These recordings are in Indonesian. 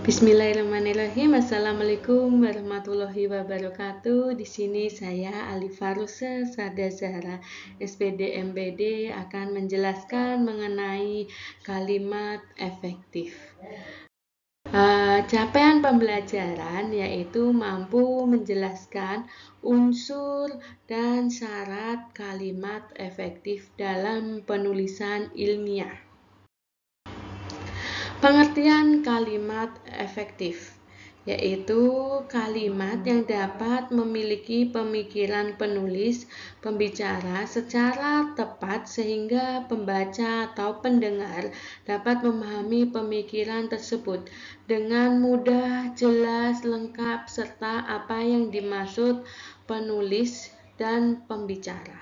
Bismillahirrahmanirrahim. Assalamualaikum warahmatullahi wabarakatuh. Di sini saya Alifa Rusa Sada Zahra, SPD MPD, akan menjelaskan mengenai kalimat efektif. Capaian pembelajaran yaitu mampu menjelaskan unsur dan syarat kalimat efektif dalam penulisan ilmiah. Pengertian kalimat efektif yaitu kalimat yang dapat memiliki pemikiran penulis pembicara secara tepat sehingga pembaca atau pendengar dapat memahami pemikiran tersebut dengan mudah, jelas, lengkap, serta apa yang dimaksud penulis dan pembicara.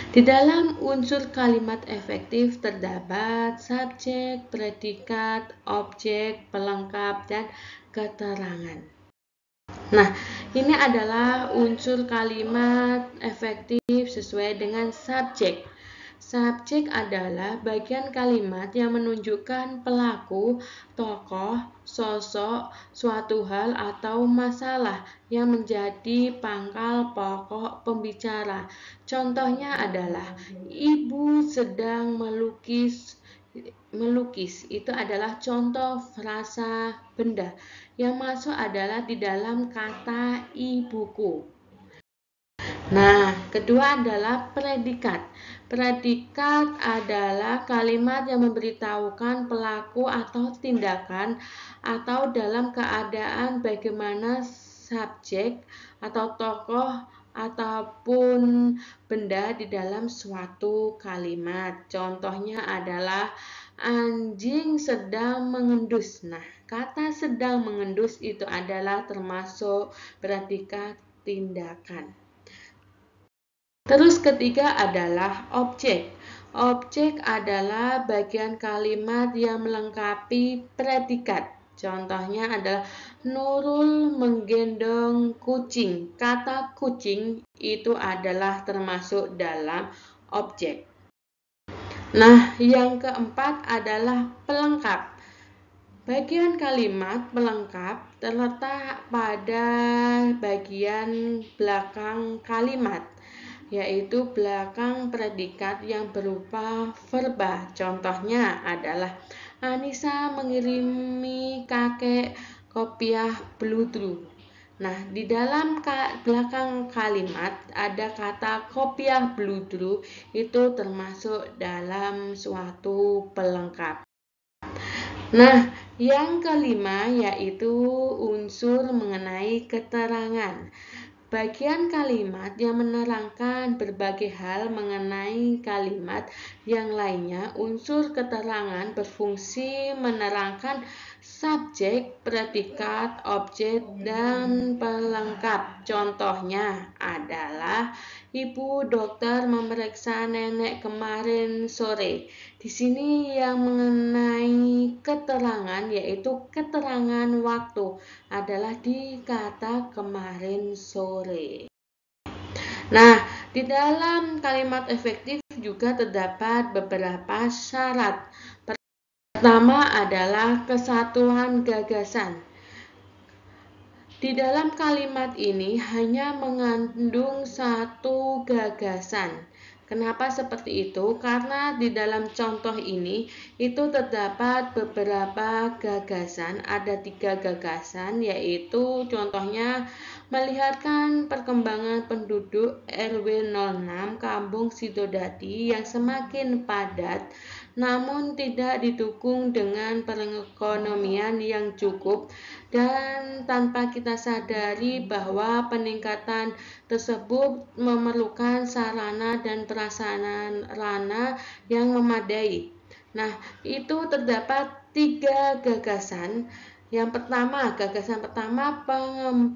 Di dalam unsur kalimat efektif terdapat subjek, predikat, objek, pelengkap, dan keterangan. Nah, ini adalah unsur kalimat efektif sesuai dengan subjek. Subjek adalah bagian kalimat yang menunjukkan pelaku, tokoh, sosok, suatu hal atau masalah yang menjadi pangkal pokok pembicara. Contohnya adalah ibu sedang melukis. Itu adalah contoh frasa benda. Yang masuk adalah di dalam kata ibuku. Nah, kedua adalah predikat. Predikat adalah kalimat yang memberitahukan pelaku atau tindakan atau dalam keadaan bagaimana subjek atau tokoh ataupun benda di dalam suatu kalimat. Contohnya adalah anjing sedang mengendus. Nah, kata sedang mengendus itu adalah termasuk predikat tindakan. Terus ketiga adalah objek. Objek adalah bagian kalimat yang melengkapi predikat. Contohnya adalah Nurul menggendong kucing. Kata kucing itu adalah termasuk dalam objek. Nah, yang keempat adalah pelengkap. Bagian kalimat pelengkap terletak pada bagian belakang kalimat, yaitu belakang predikat yang berupa verba. Contohnya adalah Anissa mengirimi kakek kopiah bludru. Nah, di dalam belakang kalimat ada kata kopiah bludru, itu termasuk dalam suatu pelengkap. Nah, yang kelima yaitu unsur mengenai keterangan. Bagian kalimat yang menerangkan berbagai hal mengenai kalimat yang lainnya. Unsur keterangan berfungsi menerangkan subjek, predikat, objek, dan pelengkap. Contohnya adalah Ibu dokter memeriksa nenek kemarin sore. Di sini yang mengenai keterangan yaitu keterangan waktu adalah di kata kemarin sore. Nah, di dalam kalimat efektif juga terdapat beberapa syarat. Pertama adalah kesatuan gagasan. Di dalam kalimat ini hanya mengandung satu gagasan. Kenapa seperti itu? Karena di dalam contoh ini itu terdapat beberapa gagasan. Ada 3 gagasan, yaitu contohnya melihatkan perkembangan penduduk RW 06 Kampung Sidodadi yang semakin padat namun tidak didukung dengan perekonomian yang cukup, dan tanpa kita sadari bahwa peningkatan tersebut memerlukan sarana dan prasarana yang memadai. Nah, itu terdapat 3 gagasan. Yang pertama, gagasan pertama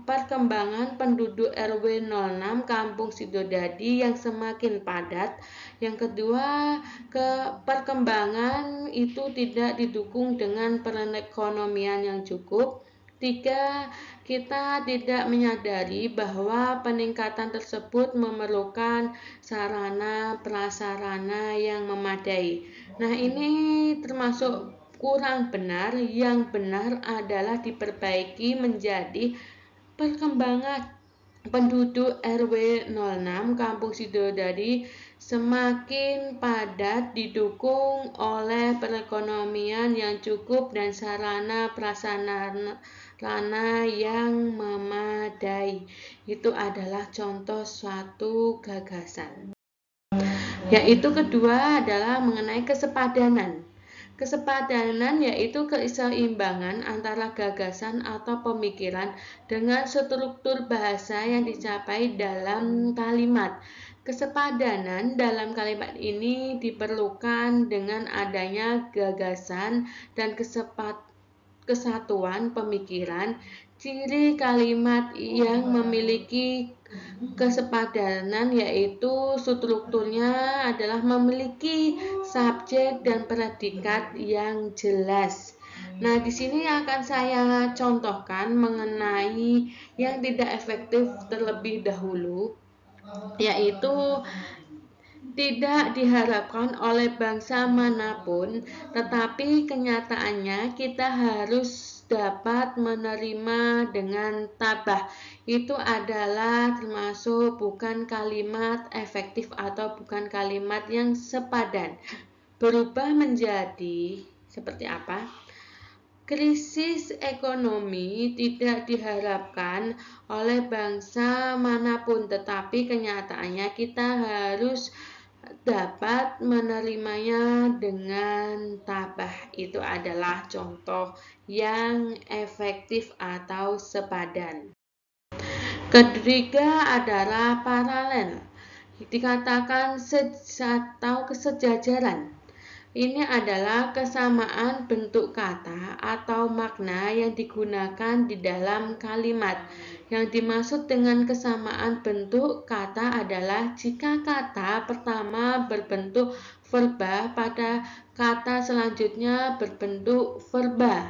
perkembangan penduduk RW 06 Kampung Sidodadi yang semakin padat. Yang kedua, perkembangan itu tidak didukung dengan perekonomian yang cukup. 3, kita tidak menyadari bahwa peningkatan tersebut memerlukan sarana prasarana yang memadai. Nah, ini termasuk kurang benar, yang benar adalah diperbaiki menjadi perkembangan penduduk RW 06 Kampung Sidodadi semakin padat didukung oleh perekonomian yang cukup dan sarana prasarana yang memadai. Itu adalah contoh suatu gagasan. Yaitu kedua adalah mengenai kesepadanan. Kesepadanan yaitu keseimbangan antara gagasan atau pemikiran dengan struktur bahasa yang dicapai dalam kalimat. Kesepadanan dalam kalimat ini diperlukan dengan adanya gagasan dan kesatuan pemikiran. Ciri kalimat yang memiliki kesepadanan yaitu strukturnya adalah memiliki subjek dan predikat yang jelas. Nah, di sini akan saya contohkan mengenai yang tidak efektif terlebih dahulu, yaitu tidak diharapkan oleh bangsa manapun, tetapi kenyataannya kita harus dapat menerima dengan tabah. Itu adalah termasuk bukan kalimat efektif atau bukan kalimat yang sepadan. Berubah menjadi seperti apa? Krisis ekonomi tidak diharapkan oleh bangsa manapun, tetapi kenyataannya kita harus dapat menerimanya dengan tabah. Itu adalah contoh yang efektif atau sepadan. Ketiga adalah paralel. Dikatakan atau kesejajaran. Ini adalah kesamaan bentuk kata atau makna yang digunakan di dalam kalimat. Yang dimaksud dengan kesamaan bentuk kata adalah jika kata pertama berbentuk verba, pada kata selanjutnya berbentuk verba.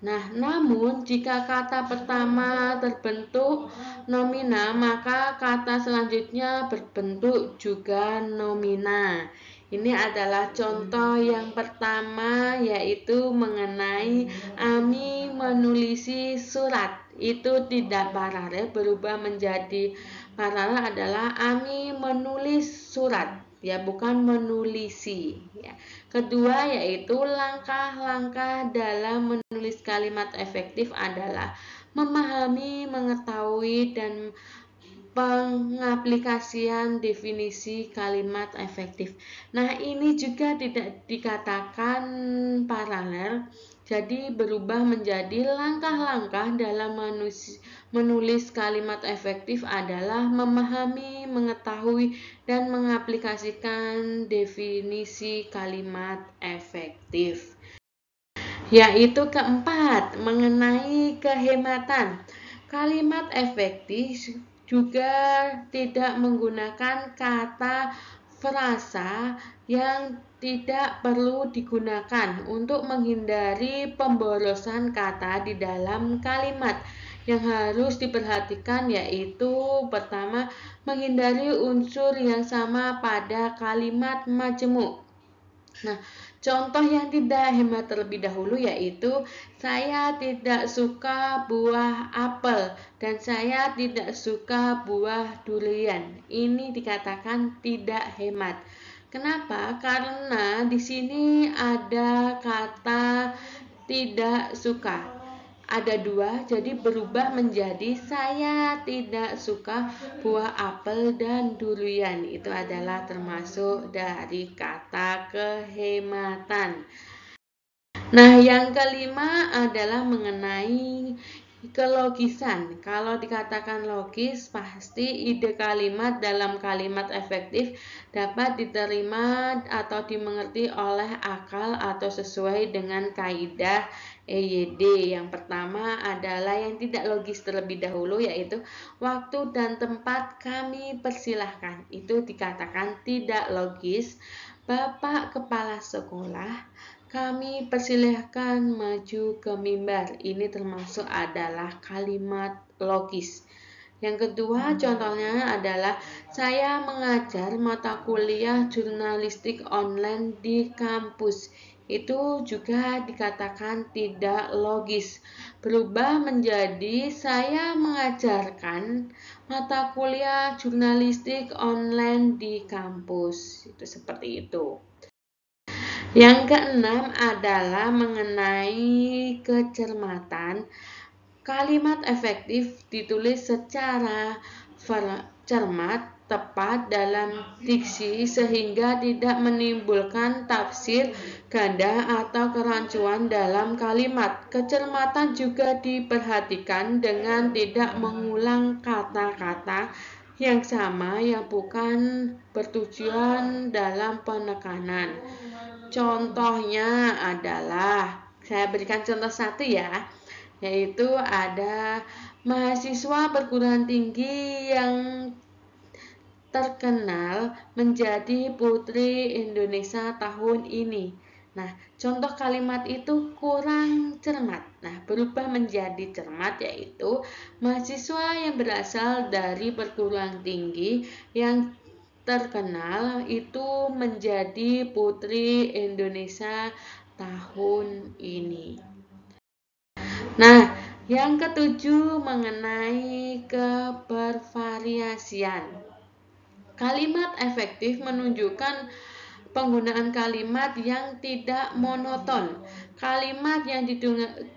Nah, namun jika kata pertama terbentuk nomina, maka kata selanjutnya berbentuk juga nomina. Ini adalah contoh yang pertama, yaitu mengenai Ami menulisi surat. Itu tidak paralel, berubah menjadi paralel adalah Ami menulis surat, ya, bukan menulisi, ya. Kedua yaitu langkah-langkah dalam menulis kalimat efektif adalah memahami, mengetahui, dan pengaplikasian definisi kalimat efektif. Nah, ini juga tidak dikatakan paralel, jadi berubah menjadi langkah-langkah dalam menulis kalimat efektif adalah memahami, mengetahui, dan mengaplikasikan definisi kalimat efektif. Yaitu keempat, mengenai kehematan. Kalimat efektif juga tidak menggunakan kata frasa yang tidak perlu digunakan untuk menghindari pemborosan kata di dalam kalimat. Yang harus diperhatikan yaitu pertama, menghindari unsur yang sama pada kalimat majemuk. Nah, contoh yang tidak hemat terlebih dahulu yaitu saya tidak suka buah apel dan saya tidak suka buah durian. Ini dikatakan tidak hemat. Kenapa? Karena di sini ada kata tidak suka. Ada dua, jadi berubah menjadi saya tidak suka buah apel dan durian. Itu adalah termasuk dari kata kehematan. Nah, yang kelima adalah mengenai kelogisan. Kalau dikatakan logis, pasti ide kalimat dalam kalimat efektif dapat diterima atau dimengerti oleh akal atau sesuai dengan kaidah EYD. Yang pertama adalah yang tidak logis terlebih dahulu, yaitu waktu dan tempat kami persilahkan. Itu dikatakan tidak logis. Bapak kepala sekolah, kami persilahkan maju ke mimbar. Ini termasuk adalah kalimat logis. Yang kedua contohnya adalah saya mengajar mata kuliah jurnalistik online di kampus. itu juga dikatakan tidak logis. Berubah menjadi saya mengajarkan mata kuliah jurnalistik online di kampus. Itu seperti itu. Yang keenam adalah mengenai kecermatan. Kalimat efektif ditulis secara cermat, tepat dalam diksi sehingga tidak menimbulkan tafsir ganda atau kerancuan dalam kalimat. Kecermatan juga diperhatikan dengan tidak mengulang kata-kata yang sama yang bukan bertujuan dalam penekanan. Contohnya adalah, saya berikan contoh satu ya, yaitu ada mahasiswa perguruan tinggi yang terkenal menjadi Putri Indonesia tahun ini. Nah, contoh kalimat itu kurang cermat. Nah, berubah menjadi cermat yaitu mahasiswa yang berasal dari perguruan tinggi yang terkenal itu menjadi Putri Indonesia tahun ini. Nah, yang ketujuh mengenai kebervariasian. Kalimat efektif menunjukkan penggunaan kalimat yang tidak monoton. Kalimat yang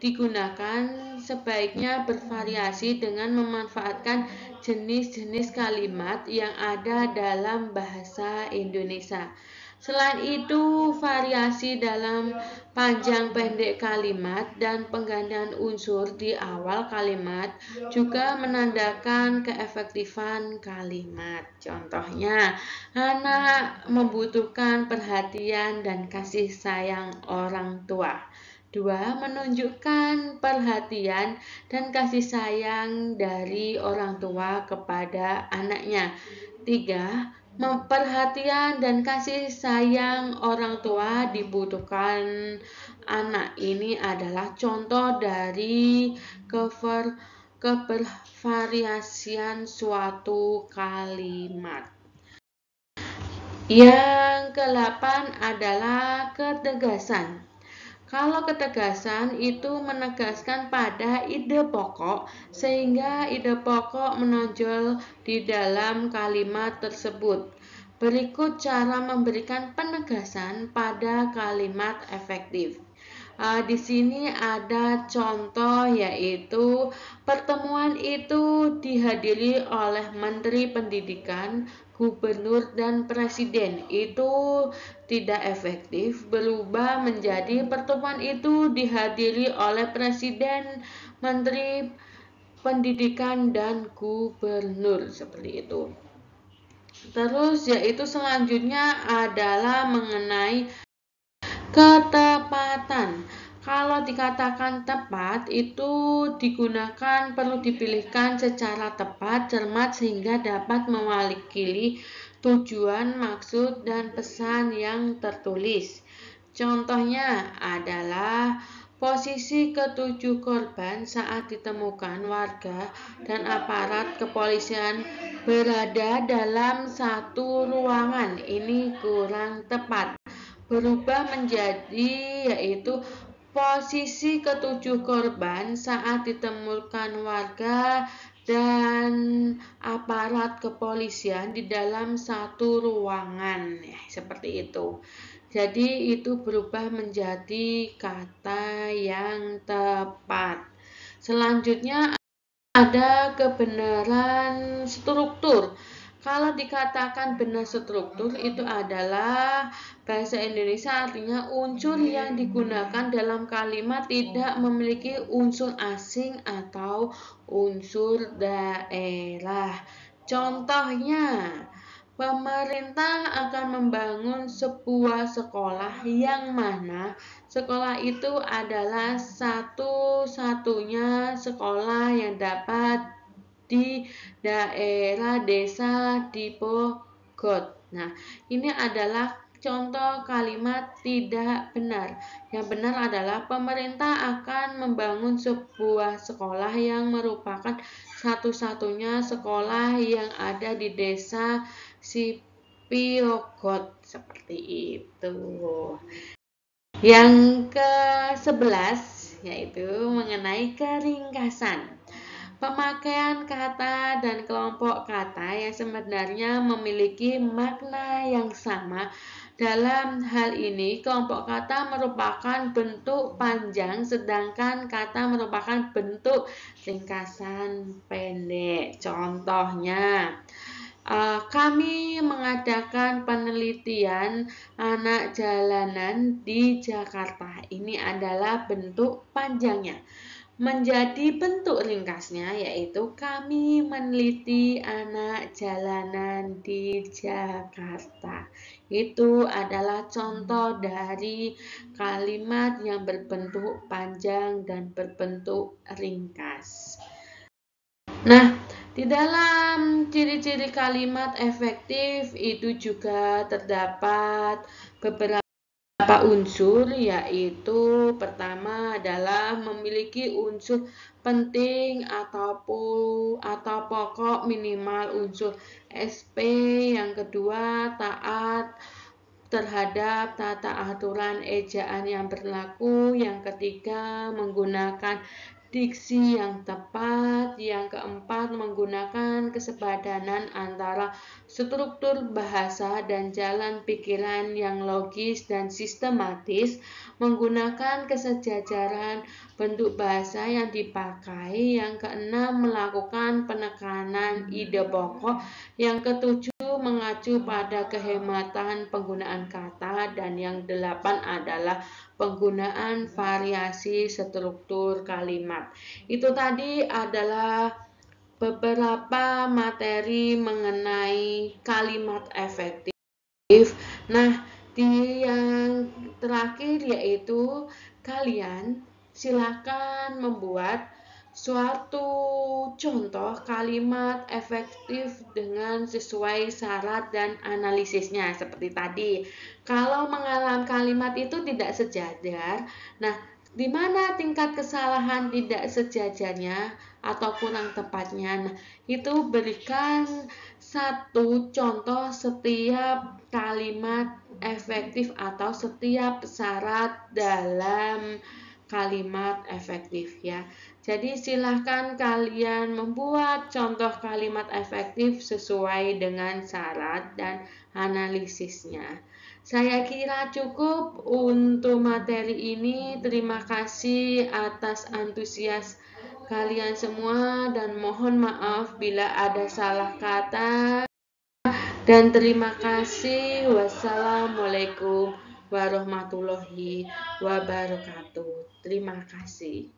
digunakan sebaiknya bervariasi dengan memanfaatkan jenis-jenis kalimat yang ada dalam bahasa Indonesia. Selain itu, variasi dalam panjang pendek kalimat dan penggantian unsur di awal kalimat juga menandakan keefektifan kalimat. Contohnya, anak membutuhkan perhatian dan kasih sayang orang tua. 2. Menunjukkan perhatian dan kasih sayang dari orang tua kepada anaknya. 3. Perhatian dan kasih sayang orang tua dibutuhkan anak. Ini adalah contoh dari kebervariasian suatu kalimat. Yang ke-8 adalah ketegasan. Kalau ketegasan itu menegaskan pada ide pokok sehingga ide pokok menonjol di dalam kalimat tersebut. Berikut cara memberikan penegasan pada kalimat efektif. Di sini ada contoh yaitu pertemuan itu dihadiri oleh Menteri Pendidikan, Gubernur dan Presiden. Itu tidak efektif, berubah menjadi pertemuan itu dihadiri oleh Presiden, Menteri Pendidikan dan Gubernur, seperti itu. Terus yaitu selanjutnya adalah mengenai ketepatan. Kalau dikatakan tepat itu digunakan perlu dipilihkan secara tepat, cermat sehingga dapat mewakili tujuan, maksud, dan pesan yang tertulis. Contohnya adalah posisi ketujuh korban saat ditemukan warga dan aparat kepolisian berada dalam satu ruangan. Ini kurang tepat. Berubah menjadi yaitu posisi ketujuh korban saat ditemukan warga dan aparat kepolisian di dalam satu ruangan, ya, seperti itu. Jadi itu berubah menjadi kata yang tepat. Selanjutnya ada kebenaran struktur. Kalau dikatakan benar struktur itu adalah bahasa Indonesia artinya unsur yang digunakan dalam kalimat tidak memiliki unsur asing atau unsur daerah. Contohnya, pemerintah akan membangun sebuah sekolah yang mana sekolah itu adalah satu-satunya sekolah yang dapat di daerah desa di Bogor. Nah, ini adalah contoh kalimat tidak benar. Yang benar adalah pemerintah akan membangun sebuah sekolah yang merupakan satu-satunya sekolah yang ada di desa Sipiogot, seperti itu. Yang ke-11 yaitu mengenai keringkasan. Pemakaian kata dan kelompok kata yang sebenarnya memiliki makna yang sama. Dalam hal ini, kelompok kata merupakan bentuk panjang, sedangkan kata merupakan bentuk ringkasan pendek. Contohnya, kami mengadakan penelitian anak jalanan di Jakarta. Ini adalah bentuk panjangnya. Menjadi bentuk ringkasnya yaitu kami meneliti anak jalanan di Jakarta. Itu adalah contoh dari kalimat yang berbentuk panjang dan berbentuk ringkas. Nah, di dalam ciri-ciri kalimat efektif itu juga terdapat beberapa unsur, yaitu pertama adalah memiliki unsur penting atau pokok minimal unsur SP, yang kedua taat terhadap tata aturan ejaan yang berlaku, yang ketiga menggunakan diksi yang tepat, yang keempat menggunakan kesepadanan antara struktur bahasa dan jalan pikiran yang logis dan sistematis, menggunakan kesejajaran bentuk bahasa yang dipakai, yang keenam melakukan penekanan ide pokok, yang ketujuh mengacu pada kehematan penggunaan kata, dan yang delapan adalah penggunaan variasi struktur kalimat. Itu tadi adalah beberapa materi mengenai kalimat efektif. Nah, di yang terakhir yaitu kalian silakan membuat suatu contoh kalimat efektif dengan sesuai syarat dan analisisnya seperti tadi. Kalau mengalami kalimat itu tidak sejajar, nah di mana tingkat kesalahan tidak sejajarnya atau kurang tepatnya? Nah, itu berikan satu contoh setiap kalimat efektif atau setiap syarat dalam kalimat efektif ya. Jadi silahkan kalian membuat contoh kalimat efektif sesuai dengan syarat dan analisisnya. Saya kira cukup untuk materi ini. Terima kasih atas antusias kalian semua dan mohon maaf bila ada salah kata. Dan terima kasih. Wassalamualaikum warahmatullahi wabarakatuh. Terima kasih.